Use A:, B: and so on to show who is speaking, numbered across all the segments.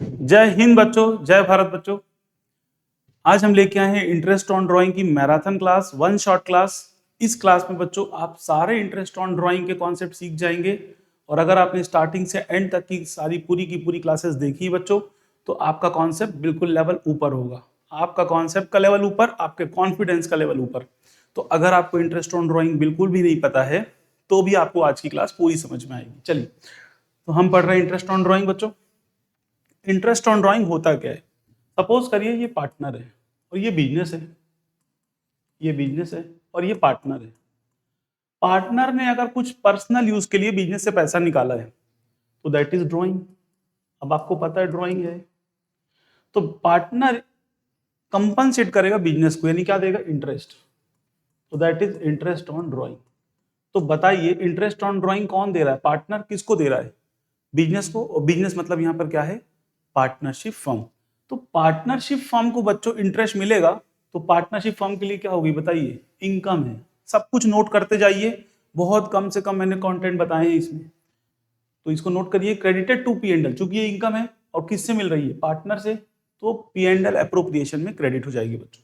A: जय हिंद बच्चों, जय भारत बच्चों। आज हम लेके आए हैं इंटरेस्ट ऑन ड्राइंग की marathon class, one shot class. इस क्लास में बच्चों आप सारे इंटरेस्ट ऑन ड्राइंग के कॉन्सेप्ट सीख जाएंगे। और अगर आपने स्टार्टिंग से एंड तक की सारी पूरी की पूरी क्लासेस देखी बच्चों, तो आपका कॉन्सेप्ट बिल्कुल लेवल ऊपर होगा। आपका कॉन्सेप्ट का लेवल ऊपर, आपके कॉन्फिडेंस का लेवल ऊपर। तो अगर आपको इंटरेस्ट ऑन ड्राइंग बिल्कुल भी नहीं पता है, तो भी आपको आज की क्लास पूरी समझ में आएगी। चलिए, तो हम पढ़ रहे हैं इंटरेस्ट ऑन ड्राइंग बच्चों। इंटरेस्ट ऑन ड्राइंग होता क्या है? सपोज करिए ये पार्टनर है और ये बिजनेस है, ये बिजनेस है और ये पार्टनर है। पार्टनर ने अगर कुछ पर्सनल यूज के लिए बिजनेस से पैसा निकाला है, तो दैट इज ड्राइंग। अब आपको पता है ड्राइंग है, तो पार्टनर कंपनसेट करेगा बिजनेस को, यानी क्या देगा? इंटरेस्ट। तो that is interest on drawing. तो बताइए, इंटरेस्ट ऑन ड्राइंग कौन दे रहा है? पार्टनर किसको दे रहा है? बिजनेस को। और बिजनेस मतलब यहां पर क्या है? Partnership firm. तो पार्टनरशिप फर्म को बच्चों इंटरेस्ट मिलेगा, तो पार्टनरशिप फर्म के लिए क्या होगी बताइए? इनकम है। सब कुछ नोट करते जाइए, बहुत कम से कम मैंने कंटेंट बताए हैं इसमें, तो इसको नोट करिए। Credited to P and L, चूंकि ये इनकम है और किससे मिल रही है? पार्टनर से, तो पी एंड एल अप्रोप्रिएशन में क्रेडिट हो जाएगी बच्चों।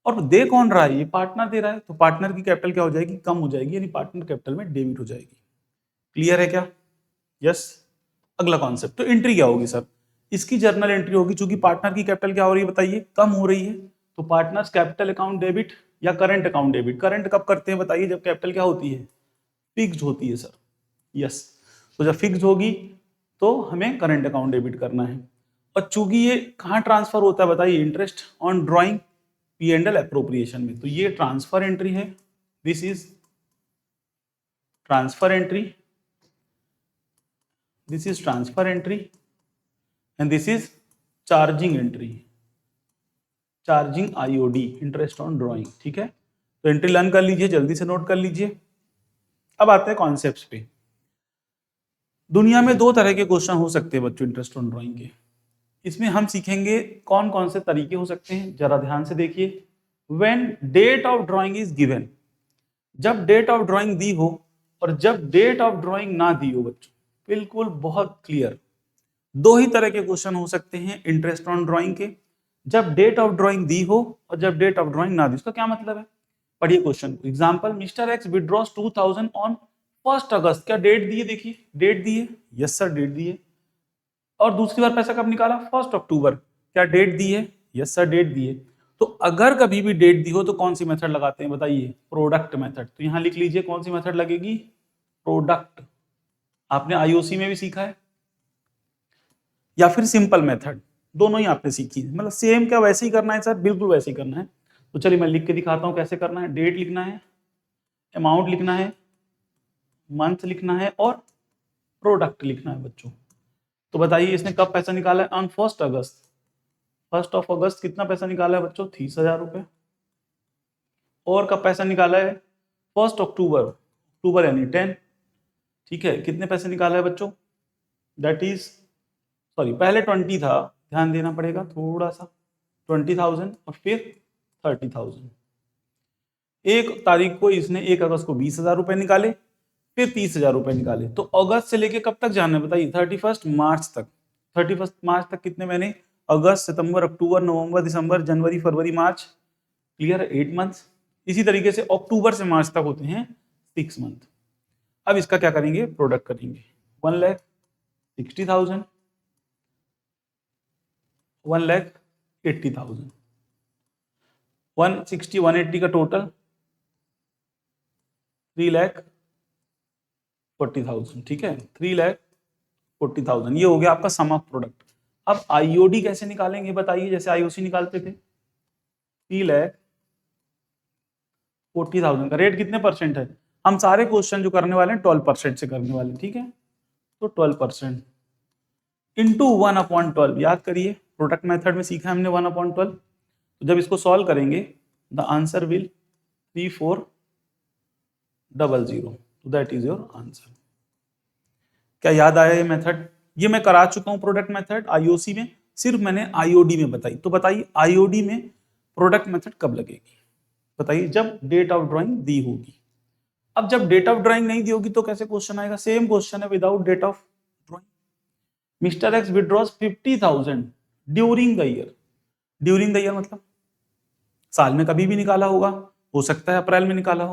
A: और दे कौन रहा है? ये पार्टनर दे रहा है, तो पार्टनर की कैपिटल क्या हो जाएगी? कम हो जाएगी, यानी पार्टनर कैपिटल में डेबिट हो जाएगी। क्लियर है क्या? यस। अगला कॉन्सेप्ट, तो एंट्री क्या होगी सर? इसकी जर्नल एंट्री होगी, चूंकि पार्टनर की कैपिटल क्या हो रही है बताइए? कम हो रही है। तो पार्टनर्स कैपिटल अकाउंट डेबिट या करंट अकाउंट डेबिट। करंट कब करते हैं बताइए? जब कैपिटल क्या होती है? फिक्स्ड होती है सर। यस। तो जब फिक्स्ड होगी तो हमें करंट अकाउंट डेबिट करना है। और चूंकि ये कहाँ ट्रांसफर होता है बताइए? Interest on drawing P and L appropriation में। तो ये ट्रांसफर एंट्री है, this is transfer entry, this is transfer entry and this is charging entry, charging IOD, interest on drawing. ठीक है, तो एंट्री लर्न कर लीजिए, जल्दी से नोट कर लीजिए। अब आते हैं कॉन्सेप्ट्स पे। दुनिया में दो तरह के क्वेश्चन हो सकते हैं बच्चों इंटरेस्ट ऑन ड्राइंग के। इसमें हम सीखेंगे कौन कौन से तरीके हो सकते हैं, जरा ध्यान से देखिए। When date of drawing is given, जब डेट ऑफ ड्राइंग दी हो और जब डेट ऑफ ड्राइंग ना दी हो बच्चों, बिल्कुल बहुत क्लियर। दो ही तरह के क्वेश्चन हो सकते हैं इंटरेस्ट ऑन ड्राइंग के, जब डेट ऑफ ड्राइंग दी हो और जब डेट ऑफ ड्राइंग ना दी। इसका क्या मतलब है? पढ़िए question. Example, mister x withdraws 2000 on 1 अगस्त। क्या डेट दी है? देखिए डेट दी है, यस सर डेट दी है। और दूसरी बार पैसा कब निकाला? 1 अक्टूबर। क्या डेट दी है? यस सर डेट दी है। तो अगर कभी भी डेट दी हो तो कौन सी मेथड लगाते हैं बताइए? Product method. तो यहां लिख लीजिए कौन सी मेथड लगेगी? प्रोडक्ट। आपने आईओसी में भी सीखा है, या फिर सिंपल मेथड, दोनों ही आपने सीखी है। मतलब सेम क्या वैसे ही करना है सर? बिल्कुल वैसे ही करना है। तो चलिए मैं लिख के दिखाता हूं कैसे करना है। डेट लिखना है, अमाउंट लिखना है, मंथ लिखना है और प्रोडक्ट लिखना है बच्चों। तो बताइए इसने कब पैसा निकाला है? On 1 August. 1 ऑफ अगस्त कितना पैसा निकाला है बच्चों? 30,000 रुपए। और कब पैसा निकाला है? 1 अक्टूबर, अक्टूबर यानी 10। ठीक है, कितने पैसे निकाला है बच्चों? दैट इज, सॉरी पहले 20 था, ध्यान देना पड़ेगा थोड़ा सा। 20,000 और फिर 30,000। 1 तारीख को इसने 1 अगस्त को 20,000 रुपए निकाले, फिर 30,000 रुपए निकाले। तो अगस्त से लेके कब तक जाना है बताइए? 31 मार्च तक। 31 मार्च तक कितने महीने? अगस्त, सितंबर, अक्टूबर, नवंबर, दिसंबर, जनवरी, फरवरी, मार्च। क्लियर है? 8 मंथ्स। इसी तरीके से अक्टूबर से मार्च तक होते हैं 6 मंथ। अब इसका क्या करेंगे? प्रोडक्ट करेंगे। 1,60,000, 1,80,000, 160 180 का टोटल 3,40,000। ठीक है, 3,40,000 ये हो गया आपका सम ऑफ प्रोडक्ट। अब आईओडी कैसे निकालेंगे बताइए? जैसे आईओसी निकालते थे। 3,40,000 का रेट कितने परसेंट है? हम सारे क्वेश्चन जो करने वाले हैं 12% से करने वाले हैं। ठीक है, तो 12% इंटू 1/12। याद करिए, प्रोडक्ट मेथड में सीखा हमने 1/12। तो जब इसको सॉल्व करेंगे, द आंसर विल 3400, तो दैट इज योर आंसर। क्या याद आया ये मेथड? ये मैं करा चुका हूं प्रोडक्ट मेथड आईओसी में, सिर्फ मैंने आईओडी में बताई। तो बताइए आईओडी में प्रोडक्ट मेथड कब लगेगी बताइए? जब डेट ऑफ ड्राइंग दी होगी। अब जब डेट ऑफ ड्राइंग नहीं दी होगी तो कैसे क्वेश्चन आएगा? सेम क्वेश्चन है without date of drawing. Mister X withdraws 50,000 during the year. During the year मतलब साल में कभी भी निकाला होगा, हो सकता है अप्रैल में निकाला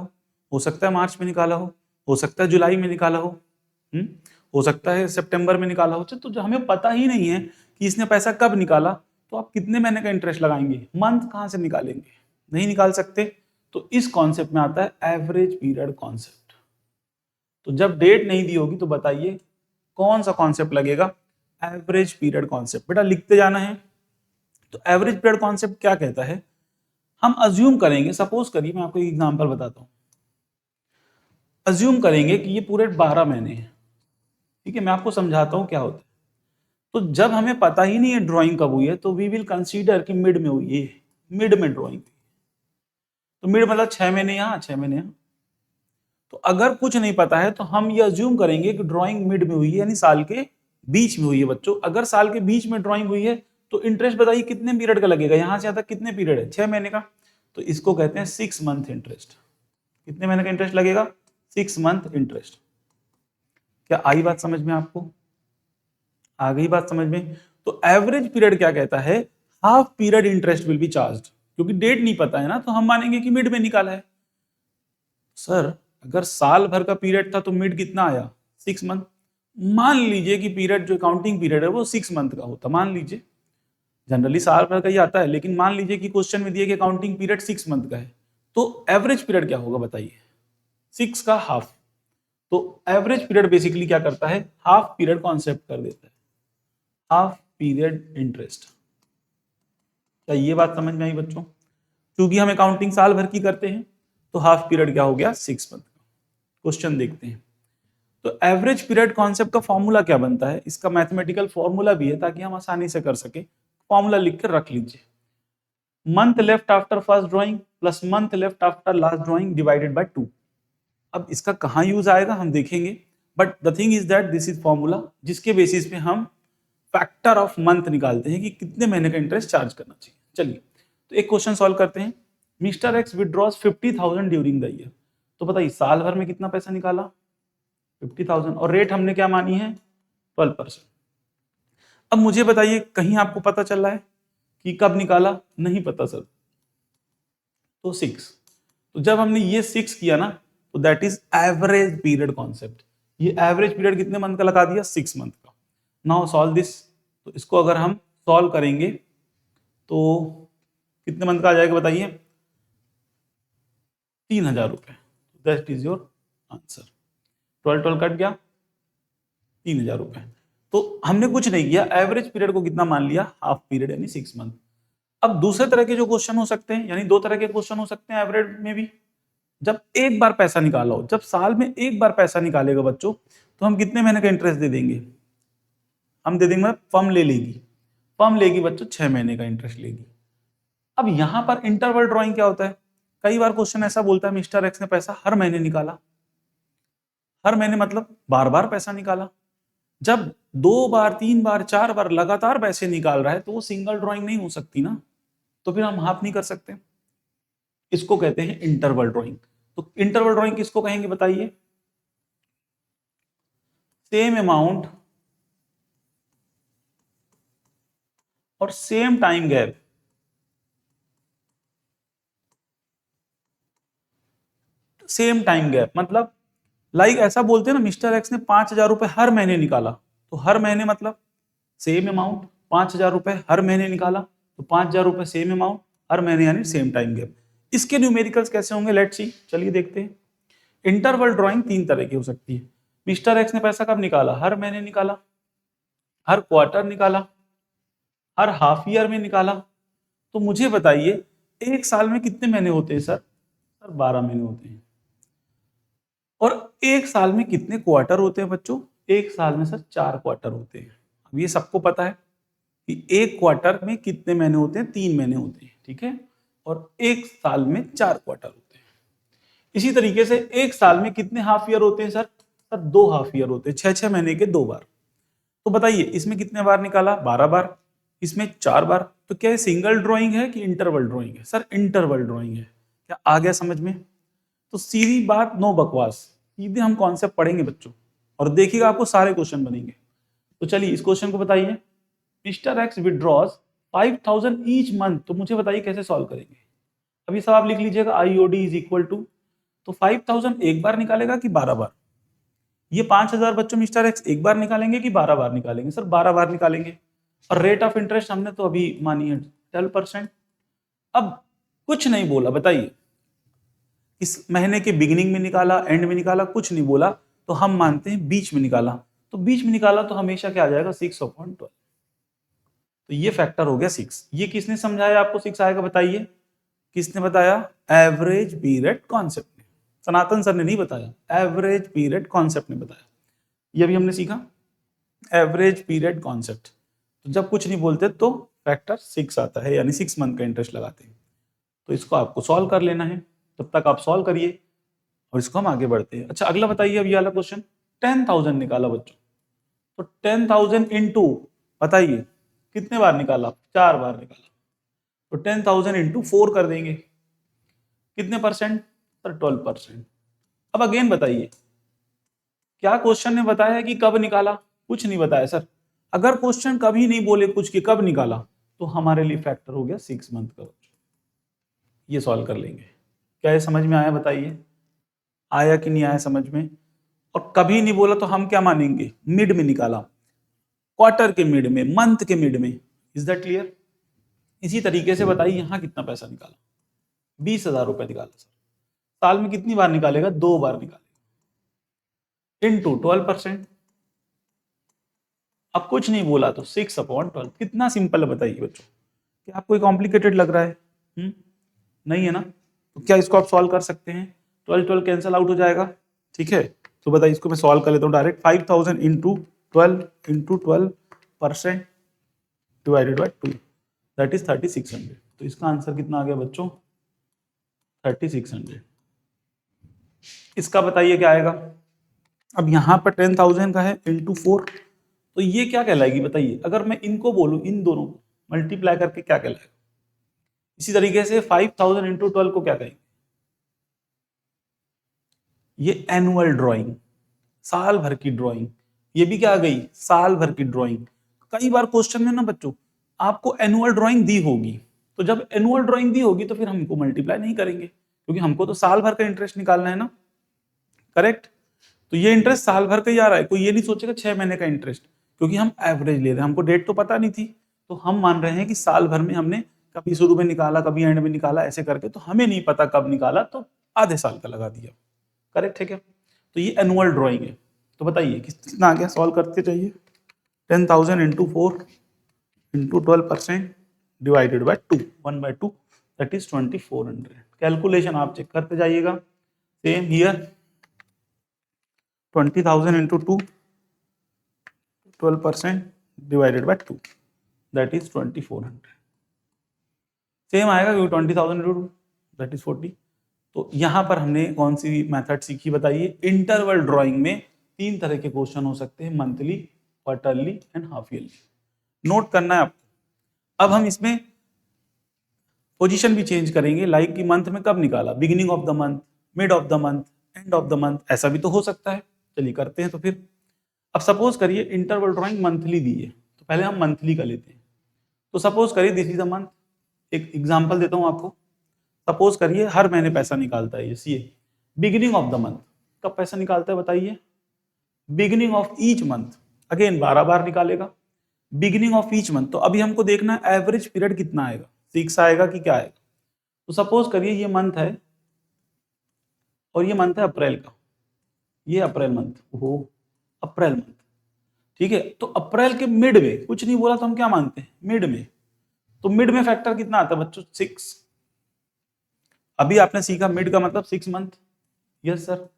A: हो सकता है मार्च में निकाला हो सकता है जुलाई में निकाला हम्म, हो सकता है सितंबर में निकाला हो। तो जो हमें पता ही नहीं है कि इसने पैसा कब निकाला, तो आप कितने महीने का इंटरेस्ट लगाएंगे, मंथ कहां से निकालेंगे, नहीं निकाल सकते। तो इस कॉन्सेप्ट में आता है एवरेज पीरियड कॉन्सेप्ट। तो जब डेट नहीं दी होगी तो बताइए कौन सा कॉन्सेप्ट लगेगा, एवरेज पीरियड कॉन्सेप्ट। बेटा लिखते जाना है। तो एवरेज पीरियड कॉन्सेप्ट क्या कहता है, हम अज्यूम करेंगे, सपोज करिए मैं आपको एक एग्जांपल बताता हूं। अज्यूम करेंगे कि ये पूरे 12 महीने हैं, ठीक है। मैं आपको समझाता हूं क्या होता है। तो जब हमें पता ही नहीं है ड्राइंग कब हुई है, तो वी विल कंसीडर कि मिड में हुई है, मिड में ड्राइंग थी। तो मिड मतलब 6 महीने यहाँ 6 महीने यहाँ। तो अगर कुछ नहीं पता है तो हम ये अज्यूम करेंगे कि ड्राइंग मिड में हुई है, यानी साल के बीच में हुई है। बच्चों अगर साल के बीच में ड्राइंग हुई है तो इंटरेस्ट बताइए कितने पीरियड का लगेगा, यहां से यहां तक कितने पीरियड है, 6 महीने का। तो इसको कहते हैं 6 मंथ इंटरेस्ट। कितने महीने का इंटरेस्ट लगेगा, 6 मंथ इंटरेस्ट। क्या आई बात समझ में आपको, आ गई बात समझ में। तो एवरेज पीरियड क्या कहता है, half period interest will be charged. क्योंकि डेट नहीं पता है ना, तो हम मानेंगे कि मिड में निकाला है। सर अगर साल भर का पीरियड था तो मिड कितना आया, 6 मंथ। मान लीजिए कि पीरियड जो काउंटिंग पीरियड है वो 6 मंथ का होता, मान लीजिए, जनरली साल भर का ही आता है, लेकिन मान लीजिए कि क्वेश्चन में दिया कि काउंटिंग पीरियड 6 मंथ का है, तो एवरेज पीरियड क्या होगा बताइए, 6 का हाफ। तो एवरेज पीरियड बेसिकली क्या करता है, हाफ पीरियड कॉन्सेप्ट कर देता है, हाफ पीरियड इंटरेस्ट। क्या ये बात समझ में आई बच्चों। क्योंकि हम अकाउंटिंग साल भर की करते हैं, तो हाफ पीरियड क्या हो गया, 6 मंथ का। क्वेश्चन देखते हैं। तो एवरेज पीरियड कॉन्सेप्ट का फॉर्मूला क्या बनता है, इसका मैथमेटिकल फॉर्मूला भी है ताकि हम आसानी से कर सके। फॉर्मूला लिख कर रख लीजिए, month left after first drawing plus month left after last drawing divided by 2। अब इसका कहां यूज आएगा हम देखेंगे, but the thing is that this is formula जिसके बेसिस पे हम फैक्टर ऑफ मंथ निकालते हैं कि कितने महीने का इंटरेस्ट चार्ज करना चाहिए। चलिए तो एक क्वेश्चन सॉल्व करते हैं। Mister X withdraws 50,000 during the year. तो बताइए साल भर में कितना पैसा निकाला, 50,000, और रेट हमने क्या मानी है, 12%। अब मुझे बताइए कहीं आपको पता चल रहा है कि कब निकाला, नहीं पता सर। तो 6। तो जब हमने ये 6 किया ना, तो that is average period concept. ये एवरेज पीरियड कितने मंथ का लगा दिया, 6 मंथ का। Now solve this. तो इसको अगर हम सॉल्व करेंगे तो कितने मंथ का आ जाएगा बताइए, 3,000 रुपए। That is your answer. 12 cut गया, 3,000 रुपए। तो हमने कुछ नहीं किया, एवरेज पीरियड को कितना मान लिया, हाफ पीरियड यानी 6 मंथ। अब दूसरे तरह के जो क्वेश्चन हो सकते हैं, यानी 2 तरह के क्वेश्चन हो सकते हैं एवरेज में भी। जब एक बार पैसा निकाला हो, जब साल में एक बार पैसा निकालेगा बच्चों, तो हम कितने महीने का इंटरेस्ट दे देंगे, हम दे देंगे, फर्म ले लेगी, फर्म लेगी बच्चों 6 महीने का इंटरेस्ट लेगी। अब यहां पर इंटरवल ड्राइंग क्या होता है, कई बार क्वेश्चन ऐसा बोलता है मिस्टर एक्स ने पैसा हर महीने निकाला, हर महीने मतलब बार बार पैसा निकाला। जब 2 बार 3 बार 4 बार लगातार पैसे निकाल रहा है तो वो सिंगल ड्राइंग नहीं हो सकती ना, तो फिर हम हाफ नहीं कर सकते। इसको कहते हैं इंटरवल ड्राइंग। तो इंटरवल ड्राइंग किसको कहेंगे बताइए, सेम अमाउंट और same time gap. Same time gap मतलब लाइक ऐसा बोलते हैं ना, मिस्टर एक्स ने 5,000 रुपए हर महीने निकाला, तो हर महीने मतलब सेम अमाउंट, 5,000 रुपए हर महीने निकाला तो 5,000 रुपए सेम अमाउंट हर महीने, यानी सेम टाइम गैप। इसके न्यूमेरिकल्स कैसे होंगे, लेट्स सी, चलिए देखते हैं। इंटरवल ड्राइंग 3 तरह की हो सकती है। मिस्टर एक्स ने पैसा कब निकाला, हर महीने निकाला, हर क्वार्टर निकाला, हर हाफ ईयर में निकाला। तो मुझे बताइए एक साल में कितने महीने होते हैं सर, सर 12 महीने होते हैं। और एक साल में कितने क्वार्टर होते हैं बच्चों, एक साल में सर 4 क्वार्टर होते हैं। अब ये सबको पता है कि एक क्वार्टर में कितने महीने होते हैं, 3 महीने होते हैं, ठीक है। और एक साल में 4 क्वार्टर होते हैं। इसी तरीके से एक साल में कितने हाफ ईयर होते हैं सर, सर 2 हाफ ईयर होते हैं, 6 महीने के 2 बार। तो बताइए इसमें कितने बार निकाला, 12 बार, इसमें 4 बार। तो क्या ये सिंगल ड्राइंग है कि इंटरवल ड्राइंग है, सर इंटरवल ड्राइंग है। क्या आ गया समझ में। तो सीधी बात, नो बकवास, सीधे हम कॉन्सेप्ट पढ़ेंगे बच्चों, और देखिएगा आपको सारे क्वेश्चन बनेंगे। तो चलिए इस क्वेश्चन को बताइए, mister X withdraws 5000 each month, तो मुझे बताइए कैसे सॉल्व करेंगे। अभी सब आप लिख लीजिएगा, आईओडी इज इक्वल टू, तो 5000 एक बार निकालेगा कि 12 बार? ये 5000 बच्चों मिस्टर एक्स एक बार निकालेंगे कि 12 बार निकालेंगे? सर 12 बार निकालेंगे। और रेट ऑफ इंटरेस्ट हमने तो अभी मानी है 12%। अब कुछ नहीं बोला, बताइए इस महीने के बिगिनिंग में निकाला, एंड में निकाला, कुछ नहीं बोला, तो हम मानते हैं बीच में निकाला। तो बीच में निकाला तो हमेशा क्या आ जाएगा, 6/12। तो ये फैक्टर हो गया 6। ये किसने समझाया आपको 6 आएगा, बताइए किसने बताया? एवरेज पीरियड कॉन्सेप्ट ने, सनातन सर ने नहीं बताया, एवरेज पीरियड कॉन्सेप्ट ने बताया। ये भी हमने सीखा, एवरेज पीरियड कॉन्सेप्ट। तो जब कुछ नहीं बोलते तो फैक्टर 6 आता है, यानी 6 मंथ का इंटरेस्ट लगाते हैं। तो इसको आपको सॉल्व कर लेना है, तब तक आप सॉल्व करिए और इसको हम आगे बढ़ते हैं। अच्छा अगला बताइए, अब ये वाला क्वेश्चन 10,000 निकाला बच्चों, तो 10,000 इंटू, बताइए कितने बार निकाला? 4 बार निकाला। तो 10,000 इंटू 4 कर देंगे, कितने परसेंट? सर 12%। अब अगेन बताइए, क्या क्वेश्चन ने बताया कि कब निकाला? कुछ नहीं बताया सर। अगर क्वेश्चन कभी नहीं बोले कुछ कि कब निकाला, तो हमारे लिए फैक्टर हो गया 6 मंथ का। ये सॉल्व कर लेंगे। क्या ये समझ में आया, बताइए आया कि नहीं आया समझ में? और कभी नहीं बोला तो हम क्या मानेंगे? मिड में निकाला, क्वार्टर के मिड में, मंथ के मिड में। Is that clear? इसी तरीके से बताइए यहां कितना पैसा निकाला? 20,000 रुपए निकाला सर। साल में कितनी बार निकालेगा? 2 बार निकालेगा, इनटू 12%। अब कुछ नहीं बोला तो 6/12। कितना सिंपल है बताइए बच्चों, क्या आपको कॉम्प्लिकेटेड लग रहा है? नहीं है ना? तो क्या इसको आप सॉल्व कर सकते हैं? 12 कैंसिल आउट हो जाएगा, ठीक है। तो बताइए इसको मैं सॉल्व कर लेता हूँ direct. 5000 into 12% divided by 2, that is 3600। तो इसका आंसर कितना आ गया बच्चों? 3600। इसका बताइए क्या आएगा? अब यहाँ पर 10,000 का है इंटू 4, तो ये क्या कहलाएगी बताइए? अगर मैं इनको बोलूं, इन दोनों को मल्टीप्लाई करके क्या कहलाएगा? इसी तरीके से 5000 इंटू 12 को क्या कहेंगे? ये एनुअल ड्राइंग, साल भर की ड्राइंग। ये भी क्या आ गई? साल भर की ड्राइंग। कई बार क्वेश्चन में ना बच्चों आपको एनुअल ड्राइंग दी होगी, तो जब एनुअल ड्राइंग दी होगी तो फिर हम इनको मल्टीप्लाई नहीं करेंगे, क्योंकि हमको तो साल भर का इंटरेस्ट निकालना है ना, करेक्ट? तो ये इंटरेस्ट साल भर का ही आ रहा है, कोई ये नहीं सोचेगा 6 महीने का इंटरेस्ट, क्योंकि हम एवरेज ले रहे हैं, हमको डेट तो पता नहीं थी, तो हम मान रहे हैं कि साल भर में हमने कभी शुरू में निकाला, कभी एंड में निकाला, ऐसे करके, तो हमें नहीं पता कब निकाला, तो आधे साल का लगा दिया, करेक्ट है क्या? तो ये एनुअल ड्राइंग है। तो बताइए कितना आ गया, सॉल्व करते चाहिए। 10,000 into 4 into 12% divided by 2, 1/2, that is 2400। Calculation आप चेक करते जाइएगा। Same here, 20,000 into 2, 12% divided by 2, that is 2400। Same आएगा क्योंकि 20,000 इंटू 2 दैट इज 40। तो यहां पर हमने कौन सी मेथड सीखी बताइए? इंटरवल ड्राइंग में 3 तरह के क्वेश्चन हो सकते हैं, monthly, quarterly and half yearly. Note करना है आपको। अब हम इसमें पोजीशन भी चेंज करेंगे, लाइक कि मंथ में कब निकाला, beginning of the month, mid of the month, end of the month, ऐसा भी तो हो सकता है। चलिए करते हैं। तो फिर अब सपोज करिए इंटरवल ड्राइंग मंथली दी है, तो पहले हम मंथली का लेते हैं। तो सपोज करिए दिस इज अ मंथ। एक एग्जांपल देता हूं आपको। सपोज करिए हर महीने पैसा निकालता है ये, बिगिनिंग ऑफ द मंथ कब पैसा निकालता है बताइए? Beginning of each month, again 12 बार निकालेगा, बिगिनिंग ऑफ ईच मंथ। तो अभी हमको देखना है एवरेज पीरियड कितना आएगा, 6 आएगा कि क्या आएगा। तो सपोज करिए ये मंथ है और ये मंथ है अप्रैल का, ये अप्रैल मंथ, हो अप्रैल मंथ, ठीक है। तो अप्रैल के मिड में, कुछ नहीं बोला तो हम क्या मानते हैं? मिड में। तो मिड में फैक्टर कितना आता है बच्चों? 6। अभी आपने सीखा मिड का मतलब 6 मंथ, यस सर,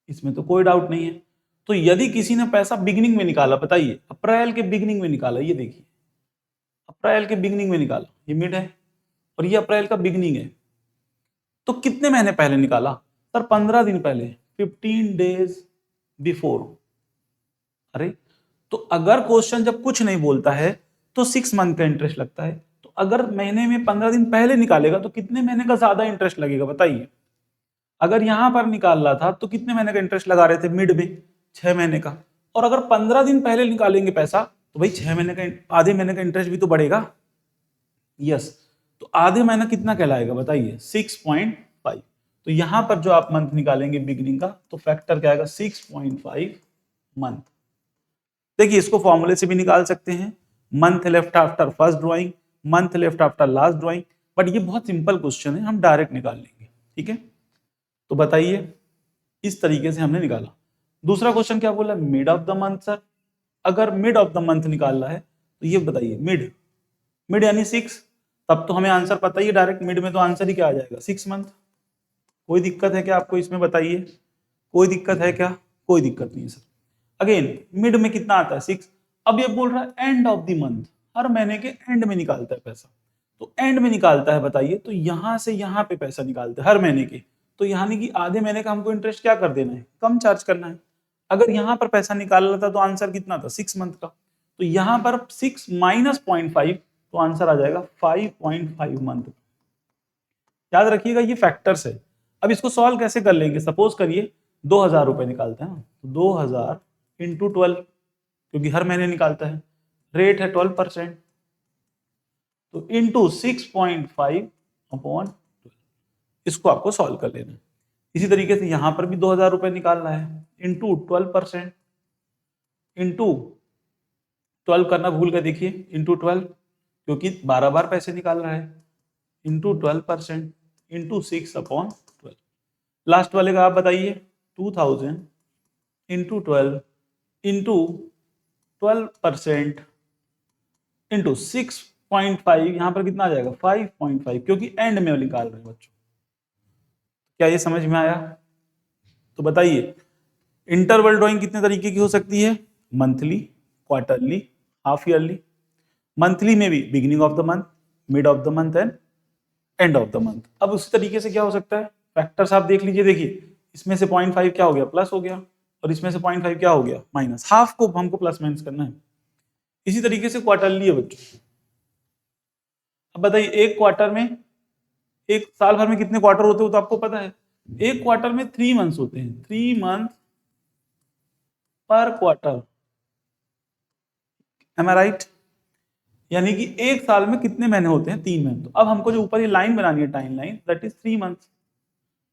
A: इसमें तो कोई डाउट नहीं है। तो यदि किसी ने पैसा बिगिनिंग में निकाला, बताइए अप्रैल के बिगिनिंग में निकाला, ये देखिए अप्रैल के बिगिनिंग में निकाला, ये मिड है और ये अप्रैल का बिगिनिंग है, तो कितने महीने पहले निकाला? सर 15 दिन पहले, 15 डेज बिफोर। अरे तो अगर क्वेश्चन जब कुछ नहीं बोलता है तो 6 मंथ का इंटरेस्ट लगता है, तो अगर महीने में 15 दिन पहले निकालेगा तो कितने महीने का ज्यादा इंटरेस्ट लगेगा बताइए? अगर यहां पर निकाल रहा था तो कितने महीने का इंटरेस्ट लगा रहे थे मिड में? 6 महीने का। और अगर 15 दिन पहले निकालेंगे पैसा तो भाई 6 महीने का, आधे महीने का इंटरेस्ट भी तो बढ़ेगा। यस, तो आधे महीना कितना कहलाएगा बताइए, 6.5। तो यहां पर जो आप मंथ निकालेंगे बिगिनिंग का, तो फैक्टर क्या आएगा, 6.5 मंथ। देखिए इसको फॉर्मूले से भी निकाल सकते हैं, month left after first drawing, month left after last drawing, but ये बहुत सिंपल क्वेश्चन है, हम डायरेक्ट निकाल लेंगे। ठीक है, तो बताइए इस तरीके से हमने निकाला। दूसरा क्वेश्चन क्या बोला, mid of the month sir. अगर मिड ऑफ द मंथ निकालना है तो ये बताइए, मिड मिड यानी 6, तब तो हमें आंसर पता ही है डायरेक्ट, मिड में तो आंसर ही क्या आ जाएगा, 6 मंथ। कोई दिक्कत है क्या आपको इसमें, बताइए कोई दिक्कत है क्या, कोई दिक्कत नहीं है सर। अगेन मिड में कितना आता है, 6। अब ये बोल रहा है एंड ऑफ द मंथ, हर महीने के एंड में निकालता है पैसा, तो एंड में निकालता है बताइए, तो यहां से यहां पे पैसा निकालते हैं हर महीने के, तो यानी कि आधे महीने का हमको इंटरेस्ट क्या कर देना है, कम चार्ज करना है। अगर यहां पर पैसा निकालना था तो आंसर कितना था, 6 मंथ का, तो यहां पर 6 माइनस 0.5, तो आंसर आ जाएगा 5.5 मंथ। याद रखिएगा ये फैक्टर्स है। अब इसको सॉल्व कैसे कर लेंगे, सपोज करिए 2000 रुपए निकालते हैं, तो 2000 इंटू 12, क्योंकि हर महीने निकालता है, रेट है 12%, तो इंटू 6.5 अपॉन 12, इसको आपको सॉल्व कर लेना है। इसी तरीके से यहां पर भी 2000 रुपए निकालना है, इंटू 12%, इंटू 12 करना भूल गए, देखिए इंटू 12, क्योंकि 12 बार पैसे निकाल रहा है, इंटू 12%, इंटू 6 अपॉन 12। लास्ट वाले का आप बताइए, 2000 इंटू 12 इंटू 12% इंटू 6.5, यहां पर कितना आ जाएगा 5.5, क्योंकि एंड में निकाल रहे हैं बच्चों। क्या ये समझ में आया, तो बताइए इंटरवल ड्राइंग कितने तरीके की हो सकती है, monthly, quarterly, half yearly. Monthly में भी beginning of the month, mid of the month and end of the month. अब उसी तरीके से क्या हो सकता है, फैक्टर्स आप देख लीजिए, देखिए इसमें से 0.5 क्या हो गया, प्लस हो गया, और इसमें से 0.5 क्या हो गया, माइनस। हाफ को हमको प्लस माइनस करना है। इसी तरीके से क्वार्टरली है बच्चों। अब बताइए एक क्वार्टर में, एक साल भर में कितने क्वार्टर होते हो तो आपको पता है, एक क्वार्टर में 3 मंथ्स होते हैं, 3 मंथ पर क्वार्टर, एम आई राइट। यानी कि एक साल में कितने महीने होते हैं, 3 महीने। तो अब हमको जो ऊपर ये लाइन बनानी है, time line, that is 3 months.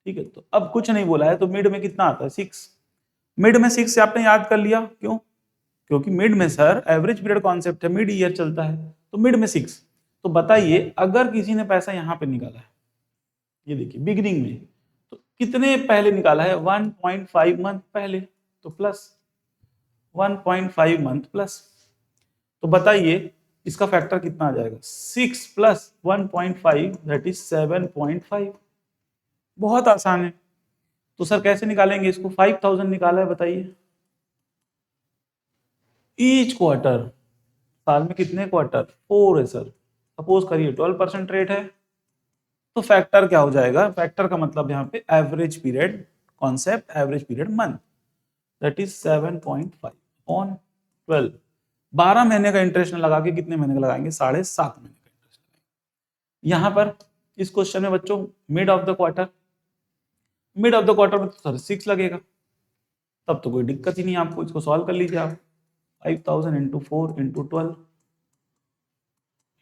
A: ठीक है, तो अब कुछ नहीं बोला है, तो मिड में कितना आता है, 6। मिड में 6 से आपने याद कर लिया, क्यों, क्योंकि मिड में सर एवरेज पीरियड कॉन्सेप्ट है, मिड ईयर चलता है, तो मिड में 6। तो बताइए अगर किसी ने पैसा यहां पे निकाला है, ये देखिए बिगिनिंग में, तो कितने पहले निकाला है, 1.5 मंथ पहले, तो प्लस 1.5 मंथ प्लस, तो बताइए इसका फैक्टर कितना आ जाएगा, 6 प्लस 1.5 दैट इज 7.5। बहुत आसान है। तो सर कैसे निकालेंगे इसको, 5000 निकाला है बताइए, ईच क्वार्टर, साल में कितने क्वार्टर, 4 है सर। सपोज करिए 12% रेट है, तो फैक्टर क्या हो जाएगा, फैक्टर का मतलब यहाँ पे average period concept, average period month, that is 7.5 on 12। 12 महीने का इंटरेस्ट लगा के कितने महीने का लगाएंगे, 7.5 महीने का इंटरेस्ट लगाएंगे। यहां पर इस क्वेश्चन में बच्चों mid of the quarter, mid of the quarter में तो सर 6 लगेगा, तब तो कोई दिक्कत ही नहीं आपको, इसको सॉल्व कर लीजिए आप, 5000 into 4 into 12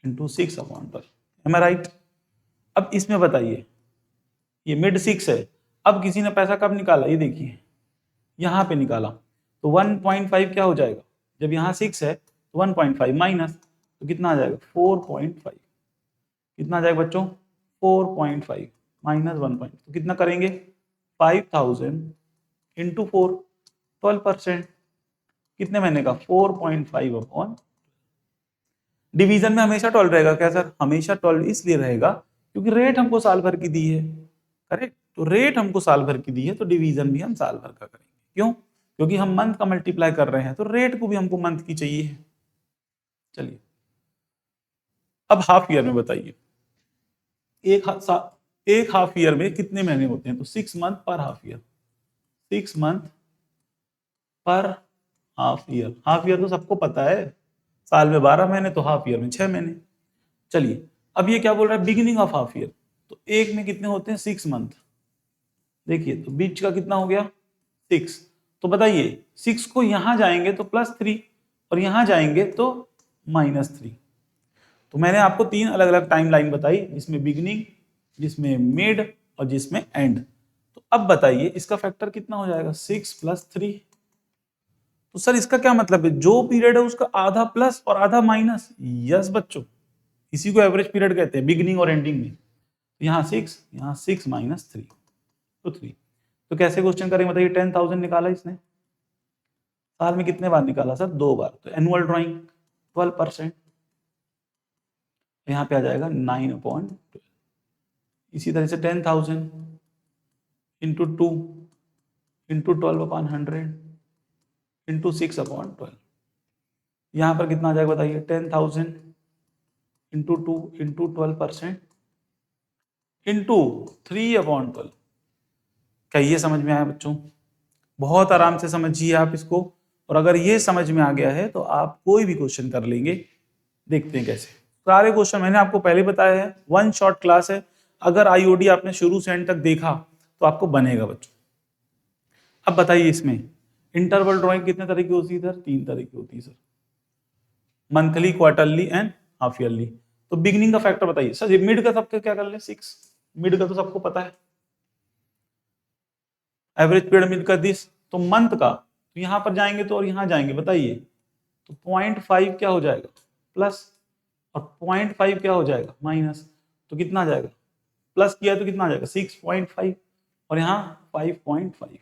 A: into 6 upon 12, am I right. अब इसमें बताइए ये मिड 6 है, अब किसी ने पैसा कब निकाला, ये देखिए यहां पे निकाला, तो 1.5 क्या हो जाएगा, जब यहाँ 6 है तो 1.5 माइनस, तो कितना आ जाएगा 4.5, कितना आ जाएगा बच्चों 4.5 माइनस 1. तो कितना करेंगे 5000 इंटू 4, 12%, कितने महीने का 4.5 अपॉन, डिवीजन में हमेशा 12 रहेगा क्या सर, हमेशा 12 इसलिए रहेगा क्योंकि रेट हमको साल भर की दी है, करेक्ट। तो रेट हमको साल भर की दी है, तो डिवीजन भी हम साल भर का करेंगे, क्यों, क्योंकि हम मंथ का मल्टीप्लाई कर रहे हैं, तो रेट को भी हमको मंथ की चाहिए। चलिए अब हाफ ईयर में बताइए, एक हाफ ईयर में कितने महीने होते हैं, तो 6 मंथ पर हाफ ईयर, 6 मंथ पर हाफ ईयर। हाफ ईयर तो सबको पता है, साल में 12 महीने, तो हाफ ईयर में 6 महीने। चलिए अब ये क्या बोल रहा है, बिगिनिंग ऑफ हाफ ईयर, तो एक में कितने होते हैं 6 मंथ, देखिए तो बीच का कितना हो गया 6, तो बताइए 6 को यहां जाएंगे तो +3 और यहां जाएंगे तो -3। तो मैंने आपको 3 अलग अलग टाइमलाइन बताई, जिसमें बिगिनिंग, जिसमें मिड और जिसमें एंड। तो अब बताइए इसका फैक्टर कितना हो जाएगा, 6 + 3। तो सर इसका क्या मतलब है, जो पीरियड है उसका आधा प्लस और आधा माइनस। यस बच्चों, इसी को एवरेज पीरियड कहते हैं बिगिनिंग और एंडिंग में। यहाँ 6 -3 तो 3। तो कैसे क्वेश्चन करेंगे बताइए। 10,000 निकाला इसने, साल में कितने बार निकाला सर, 2 बार। तो एनुअल ड्राइंग 12%, यहाँ पे आ जाएगा 9/12। इसी तरह से 10,000 इंटू 2 इंटू 12/100 इंटू 6/12। यहाँ पर कितना आ जाएगा बताइए, 10,000 इंटू 2 इंटू 12% इंटू 3/12। क्या ये समझ में आया बच्चों? बहुत आराम से समझिए आप इसको, और अगर ये समझ में आ गया है तो आप कोई भी क्वेश्चन कर लेंगे। देखते हैं कैसे। सारे क्वेश्चन मैंने आपको पहले बताया है, 1 शॉर्ट क्लास है। अगर आईओडी आपने शुरू से एंड तक देखा तो आपको बनेगा बच्चों। अब बताइए इसमें इंटरवल ड्राइंग कितने तरह की होती है सर? 3 तरह की होती है sir, monthly, quarterly and half yearly. तो बिगिनिंग का फैक्टर बताइए सर। मिड का सबके क्या कर ले, 6। मिड का तो सबको पता है, एवरेज पीरियड मिड का 10। तो मंथ का, तो यहां पर जाएंगे तो और यहां जाएंगे, बताइए तो 0.5 क्या हो जाएगा, प्लस, और 0.5 क्या हो जाएगा, माइनस। तो कितना आ जाएगा, प्लस किया तो कितना आ जाएगा, 6.5, और यहाँ 5.5।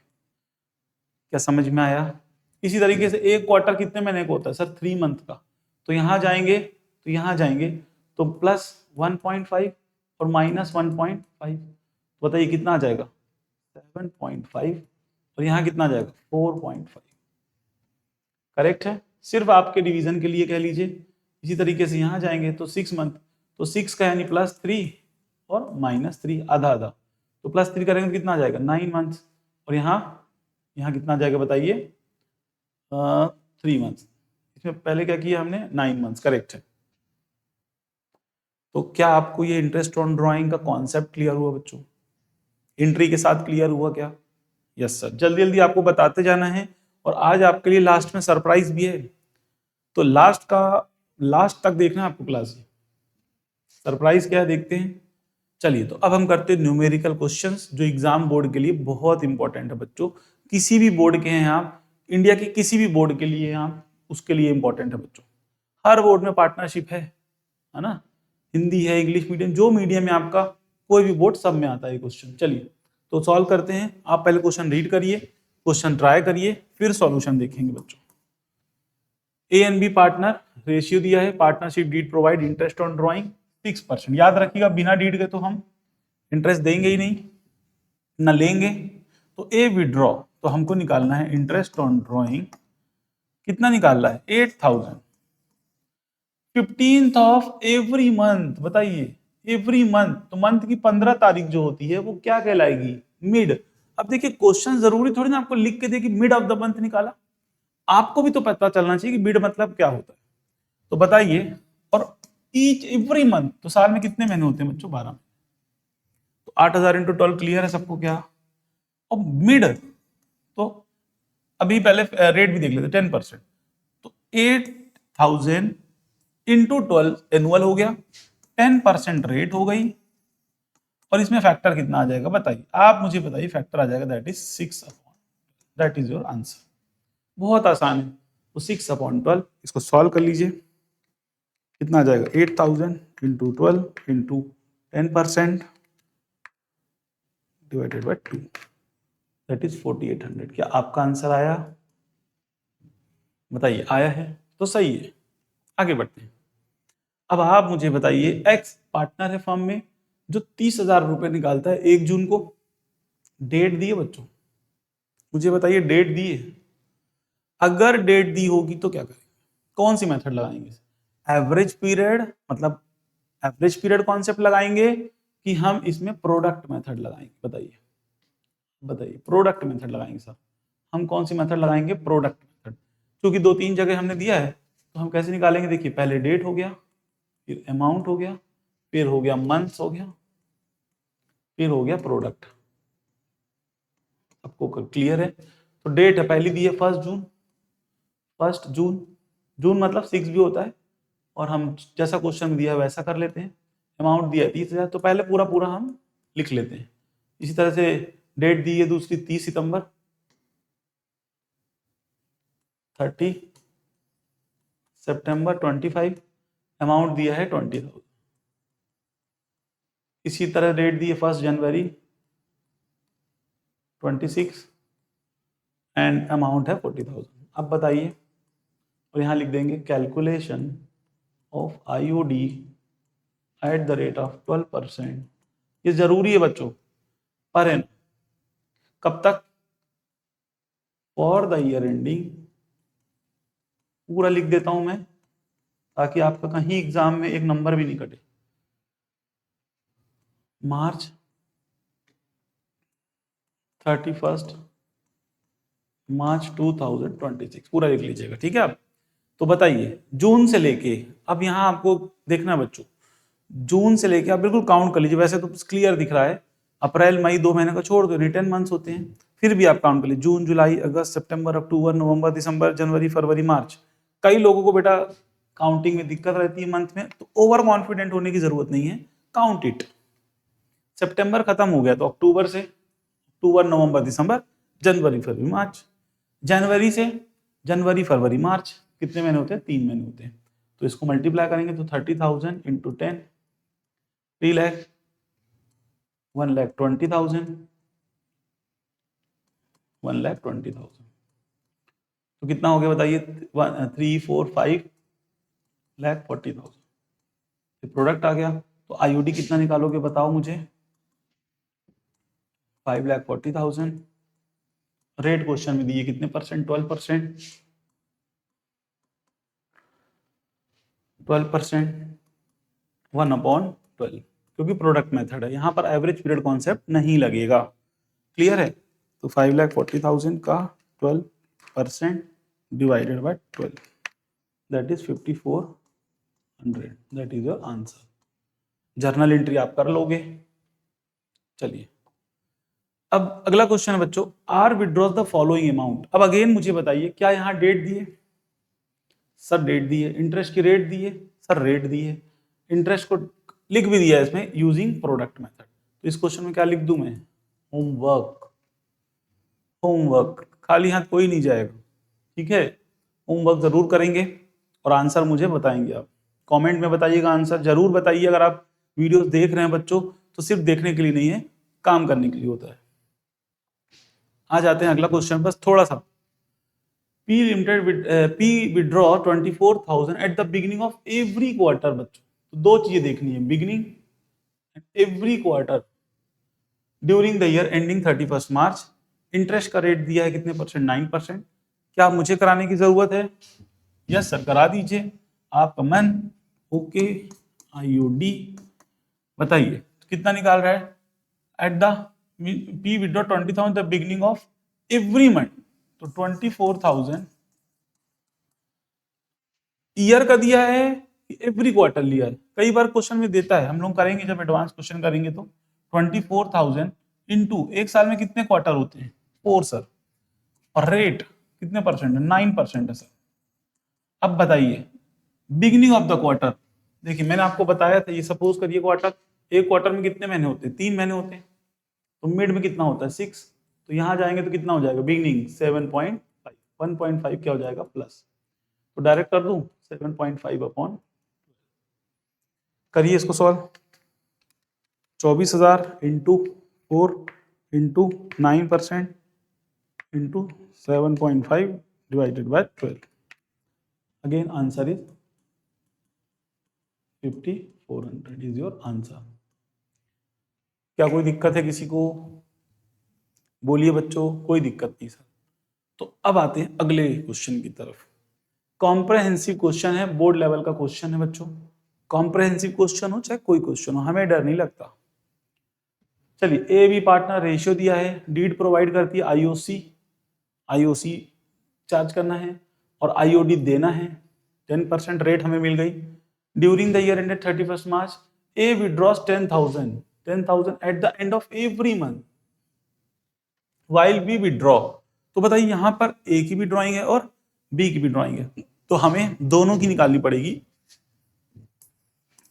A: क्या समझ में आया? इसी तरीके से एक क्वार्टर कितने महीने का होता है सर, 3 मंथ का। तो यहां जाएंगे तो यहां जाएंगे तो +1.5 और -1.5। बताइए कितना आ जाएगा, 7.5, और यहाँ कितना आ जाएगा, 4.5। करेक्ट है, सिर्फ आपके डिवीजन के लिए कह लीजिए। इसी तरीके से यहाँ जाएंगे तो 6 मंथ, तो 6 का यानी +3 और -3, आधा आधा। तो +3 करेंगे तो कितना आ जाएगा, 9 मंथ, और यहाँ यहाँ कितना आ जाएगा बताइए, 3 मंथ। इसमें पहले क्या किया हमने, 9 मंथ। करेक्ट है। तो क्या आपको ये इंटरेस्ट ऑन ड्राइंग का कॉन्सेप्ट क्लियर हुआ बच्चों? एंट्री के साथ क्लियर हुआ क्या? यस सर, जल्दी जल्दी आपको बताते जाना है। और आज आपके लिए लास्ट में सरप्राइज भी है, तो लास्ट तक देखना आपको क्लास। सरप्राइज क्या है देखते हैं। चलिए, तो अब हम करते हैं न्यूमेरिकल क्वेश्चंस, जो एग्जाम बोर्ड के लिए बहुत इंपॉर्टेंट है बच्चों। किसी भी बोर्ड के हैं आप, इंडिया के किसी भी बोर्ड के लिए आप, उसके लिए इंपॉर्टेंट है बच्चों। हर बोर्ड में पार्टनरशिप है ना, हिंदी है, इंग्लिश मीडियम, जो मीडियम है आपका, कोई भी बोर्ड, सब में आता है क्वेश्चन। चलिए तो सॉल्व करते हैं। आप पहले क्वेश्चन रीड करिए, क्वेश्चन ट्राई करिए, फिर सॉल्यूशन देखेंगे बच्चों। A and B partner, ratio दिया है, partnership deed provide interest on drawing 6%। याद रखिएगा, बिना डीड के तो हम इंटरेस्ट देंगे ही नहीं, ना लेंगे। तो ए विड्रॉ, तो हमको निकालना है इंटरेस्ट ऑन ड्राइंग। कितना निकालना है, 8,000, 15th ऑफ एवरी मंथ। बताइए एवरी मंथ, तो मंथ की 15 तारीख जो होती है वो क्या कहलाएगी, मिड। अब देखिए क्वेश्चन जरूरी थोड़ी ना आपको लिख के दे कि मिड ऑफ द मंथ निकाला, आपको भी तो पता चलना चाहिए कि मिड मतलब क्या होता है। तो बताइए, और ईच एवरी मंथ, तो साल में कितने महीने होते हैं बच्चों, 12। तो 8,000 इंटू 12 क्लियर है सबको क्या। और मिड, तो अभी पहले रेट भी देख लेते, 10%। तो 8,000 इंटू 12 एनुअल हो गया, 10% रेट हो गई, और इसमें फैक्टर कितना आ जाएगा बताइए, आप मुझे बताइए। फैक्टर आ जाएगा, that is 6 upon, that is your answer. बहुत आसान है। तो 6/12, इसको सॉल्व कर लीजिए। कितना आ जाएगा, 8,000 into 12 into 10% divided by 2, that is 4,800। क्या आपका आंसर आया? बताइए, आया है तो सही है। आगे बढ़ते हैं। अब आप मुझे बताइए, एक्स पार्टनर है फर्म में, जो 30,000 रुपए निकालता है 1 जून को। डेट दी है बच्चों, मुझे बताइए डेट दी है। अगर डेट दी होगी तो क्या करेंगे, कौन सी मेथड लगाएंगे? एवरेज पीरियड, मतलब एवरेज पीरियड कॉन्सेप्ट लगाएंगे, कि हम इसमें प्रोडक्ट मेथड लगाएंगे? बताइए बताइए, प्रोडक्ट मेथड लगाएंगे सर। हम कौन सी मेथड लगाएंगे, प्रोडक्ट मेथड। क्योंकि 2-3 जगह हमने दिया है, तो हम कैसे निकालेंगे, देखिए पहले डेट हो गया, फिर अमाउंट हो गया, फिर हो गया मंथ्स हो गया, फिर हो गया प्रोडक्ट। आपको क्लियर है? तो डेट है पहली दी है 1 जून, 1 जून, जून मतलब 6 भी होता है, और हम जैसा क्वेश्चन दिया है वैसा कर लेते हैं। अमाउंट दिया है 30,000, तो पहले पूरा पूरा हम लिख लेते हैं। इसी तरह से डेट दी है दूसरी 30 सितंबर, 30 सितंबर 25, अमाउंट दिया है 20,000। इसी तरह डेट दी है 1 जनवरी 26 एंड अमाउंट है 40,000। अब बताइए, और यहाँ लिख देंगे calculation of IOD at the rate of 12%। ये जरूरी है बच्चों, पर एन कब तक, फॉर द ईयर एंडिंग, पूरा लिख देता हूं मैं ताकि आपका कहीं एग्जाम में एक नंबर भी नहीं कटे। मार्च 31 मार्च 2026 पूरा लिख लीजिएगा, ठीक है। आप तो बताइए जून से लेके, अब यहाँ आपको देखना बच्चों, जून से लेके आप बिल्कुल काउंट कर लीजिए। वैसे तो क्लियर दिख रहा है, अप्रैल मई 2 महीने का छोड़ दो, रिटर्न मंथ्स होते हैं, फिर भी आप काउंट कर लीजिए। जून, जुलाई, अगस्त, सितंबर, अक्टूबर, नवंबर, दिसंबर, जनवरी, फरवरी, मार्च। कई लोगों को बेटा काउंटिंग में दिक्कत रहती है मंथ में, तो ओवर कॉन्फिडेंट होने की जरूरत नहीं है, काउंट इट। सितंबर खत्म हो गया तो अक्टूबर से, अक्टूबर, नवंबर, दिसंबर, जनवरी, फरवरी, मार्च। जनवरी से जनवरी, फरवरी, मार्च, कितने महीने होते हैं, 3 महीने होते हैं। तो इसको मल्टीप्लाई करेंगे तो 30,000 इंटू 10, 3 लाख, 1,20,000, 1,20,000। तो कितना हो गया बताइए, 3, 4, 5,40,000। प्रोडक्ट आ गया। तो आईओडी कितना निकालोगे बताओ मुझे, 5,40,000। रेट क्वेश्चन में दिए कितने परसेंट, 12%, 12%, 1/12, क्योंकि प्रोडक्ट मेथड है, यहां पर एवरेज पीरियड कॉन्सेप्ट नहीं लगेगा। क्लियर है। तो 5,40,000 का 12% divided by 12, that is 5,400, that is your answer. Journal entry आप कर लोगे। चलिए अब अगला क्वेश्चन है बच्चों, R withdraws the following amount. अब अगेन मुझे बताइए, क्या यहाँ डेट दी है, सर डेट दी है, इंटरेस्ट की रेट दी है, सर रेट दी है, इंटरेस्ट को लिख भी दिया है इसमें यूजिंग प्रोडक्ट मेथड। तो इस क्वेश्चन में क्या लिख दूं मैं, होमवर्क, होमवर्क, खाली हाथ कोई नहीं जाएगा, ठीक है। होमवर्क जरूर करेंगे और आंसर मुझे बताएंगे आप, कमेंट में बताइएगा आंसर जरूर बताइए। अगर आप वीडियोस देख रहे हैं बच्चों तो सिर्फ देखने के लिए नहीं है, काम करने के लिए होता है। आ जाते हैं अगला क्वेश्चन, बस थोड़ा सा। P limited P withdraw 24,000 at the beginning of every quarter. बच्चों तो दो चीजें देखनी है, beginning every quarter during the year ending 31 March. Interest का रेट दिया है कितने परसेंट, 9%। क्या मुझे कराने की जरूरत है, यस सर करा दीजिए, आपका मन। ओके, आईओडी बताइए कितना निकाल रहा है, at the P withdraw 20,000 the beginning of every month, तो 24,000 ईयर का दिया है, एवरी क्वार्टर लिया है। कई बार क्वेश्चन में देता है, हम लोग करेंगे जब एडवांस क्वेश्चन करेंगे तो 24,000 इंटू एक साल में कितने क्वार्टर होते हैं, 4 सर, और रेट कितने परसेंट है, 9% है सर। अब बताइए बिगिनिंग ऑफ द क्वार्टर, देखिए मैंने आपको बताया था, ये सपोज करिए क्वार्टर, एक क्वार्टर में कितने महीने होते हैं, 3 महीने होते हैं, तो मिड में कितना होता है, 6, तो यहां जाएंगे तो कितना हो जाएगा, बिगिनिंग 7.5, 1.5 क्या हो जाएगा प्लस, तो डायरेक्ट कर दूं 7.5 अपॉन, करिए इसको solve, 24,000 into 4 into 9% into 7.5 divided by 12, again answer is 5,400 is your answer. क्या कोई दिक्कत है किसी को, बोलिए बच्चों, कोई दिक्कत नहीं सर। तो अब आते हैं अगले क्वेश्चन की तरफ। कॉम्प्रहेंसिव क्वेश्चन है, बोर्ड लेवल का क्वेश्चन है बच्चों। कॉम्प्रहेंसिव क्वेश्चन हो चाहे कोई क्वेश्चन हो, हमें डर नहीं लगता। चलिए, ए बी पार्टनर रेशियो दिया है, डीड प्रोवाइड करती है आईओसी, आईओसी चार्ज करना है और आईओडी देना है, 10% रेट हमें मिल गई। During the year ended 31 March A withdraws 10,000 at the end of every month, while we withdraw तो बताइए यहाँ पर ए की भी ड्राइंग है और बी की भी ड्राइंग है, तो हमें दोनों की निकालनी पड़ेगी।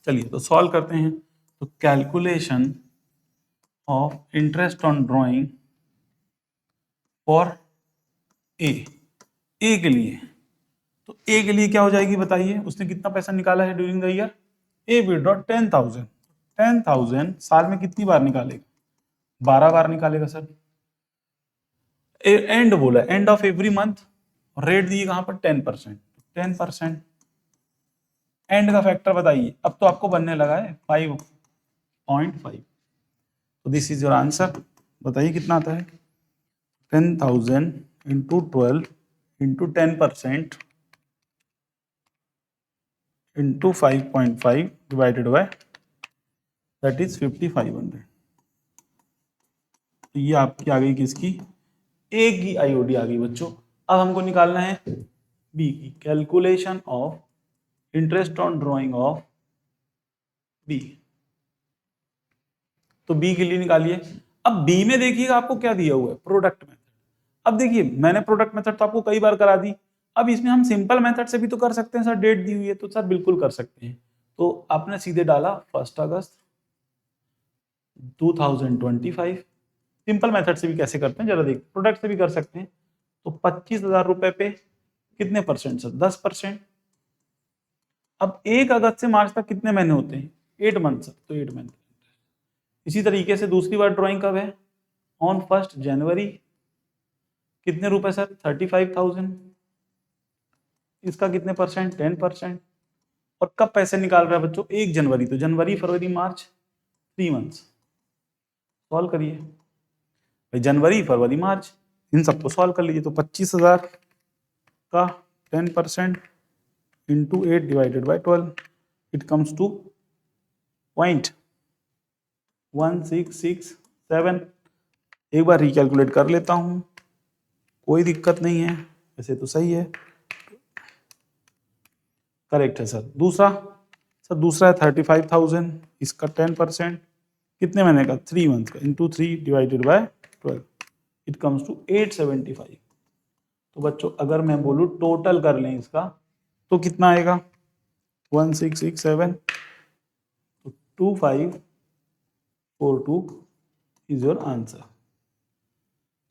A: चलिए तो सॉल्व करते हैं। तो calculation of interest on drawing for A, A के लिए, तो ए के लिए क्या हो जाएगी बताइए, उसने कितना पैसा निकाला है during the year, A withdraw 10,000। 10,000 साल में कितनी बार निकालेगा, 12 बार निकालेगा सर। एंड बोला, end of every month, rate दिए कहां पर 10%। 10% एंड का फैक्टर बताइए, अब तो आपको बनने लगा है 5.5। तो दिस इज योर आंसर। बताइए कितना आता है, 10,000 into 12 into 10% into 5.5 divided by that is 5,500। तो ये आपकी आ गई किसकी, ए की आईओडी आ गई बच्चों। अब हमको निकालना है बी की, calculation of interest on drawing of B. तो बी के लिए निकालिए। अब बी में देखिएगा आपको क्या दिया हुआ है, प्रोडक्ट मेथड। अब देखिए मैंने प्रोडक्ट मेथड तो आपको कई बार करा दी, अब इसमें हम सिंपल मेथड से भी तो कर सकते हैं सर, डेट दी हुई है तो सर बिल्कुल कर सकते हैं। तो आपने सीधे डाला 1 अगस्त 2025। सिंपल मेथड से भी कैसे करते हैं जरा देख, प्रोडक्ट से भी कर सकते हैं। तो 25,000 रुपए पे कितने परसेंट सर, 10%। अब 1 अगस्त से मार्च तक कितने महीने होते हैं, 8 मंथ सर, तो 8 मंथ। इसी तरीके से दूसरी बार ड्राइंग कब है, ऑन 1 जनवरी, कितने रुपए सर, 35,000। इसका कितने परसेंट, 10%। और कब पैसे निकाल रहा है बच्चों, 1 जनवरी, तो जनवरी फरवरी मार्च 3 मंथ्स। सॉल्व करिए भाई, जनवरी फरवरी मार्च इन सबको सॉल्व कर लीजिए। तो 25,000 का 10% into 8 divided by 12, it comes to 0.1667। एक बार रिकैलकुलेट कर लेता हूं, कोई दिक्कत नहीं है, वैसे तो सही है, करेक्ट है सर। दूसरा है 35,000, इसका 10% कितने महीने का, 3 मंथ का, into 3 divided by 12, it comes to 875। तो बच्चों अगर मैं बोलूं टोटल कर लें इसका तो कितना आएगा, 1667, तो 2542 इज योर आंसर।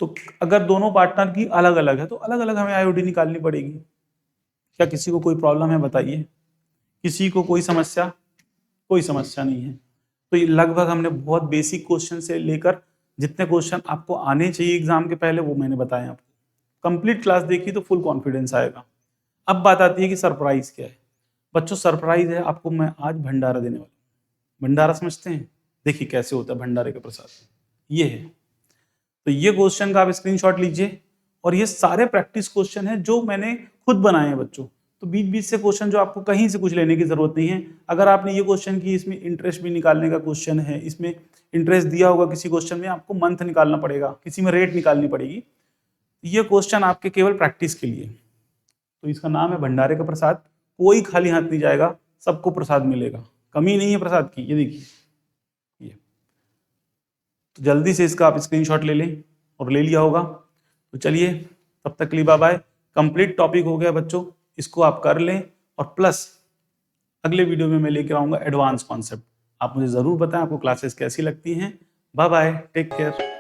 A: तो अगर दोनों पार्टनर की अलग अलग है तो अलग अलग हमें आईओडी निकालनी पड़ेगी। क्या किसी को कोई प्रॉब्लम है बताइए, किसी को कोई समस्या, कोई समस्या नहीं है। तो ये लगभग हमने बहुत बेसिक क्वेश्चन से लेकर जितने क्वेश्चन आपको आने चाहिए एग्जाम के पहले वो मैंने बताए आपको। कंप्लीट क्लास देखी तो फुल कॉन्फिडेंस आएगा। अब बात आती है कि सरप्राइज क्या है। बच्चों सरप्राइज है, आपको मैं आज भंडारा देने वाला हूं। भंडारा समझते हैं, देखिए कैसे होता है भंडारे का प्रसाद, ये है। तो ये क्वेश्चन का आप स्क्रीनशॉट लीजिए, और ये सारे प्रैक्टिस क्वेश्चन है जो मैंने खुद बनाए हैं बच्चों। तो बीच बीच से क्वेश्चन जो आपको कहीं से कुछ लेने की जरूरत नहीं है। अगर आपने ये क्वेश्चन की, इसमें इंटरेस्ट भी निकालने का क्वेश्चन है, इसमें इंटरेस्ट दिया होगा किसी क्वेश्चन में, आपको मंथ निकालना पड़ेगा, किसी में रेट निकालनी पड़ेगी। ये क्वेश्चन आपके केवल प्रैक्टिस के लिए। तो इसका नाम है भंडारे का प्रसाद। कोई खाली हाथ नहीं जाएगा, सबको प्रसाद मिलेगा, कमी नहीं है प्रसाद की। ये देखिए, ये तो जल्दी से इसका आप स्क्रीनशॉट ले लें, और ले लिया होगा। तो चलिए तब तक के लिए बाय बाय। कंप्लीट टॉपिक हो गया बच्चों, इसको आप कर लें, और प्लस अगले वीडियो में मैं लेकर आऊंगा एडवांस कॉन्सेप्ट। आप मुझे जरूर बताएं आपको क्लासेस कैसी लगती हैं। Bye bye, take care.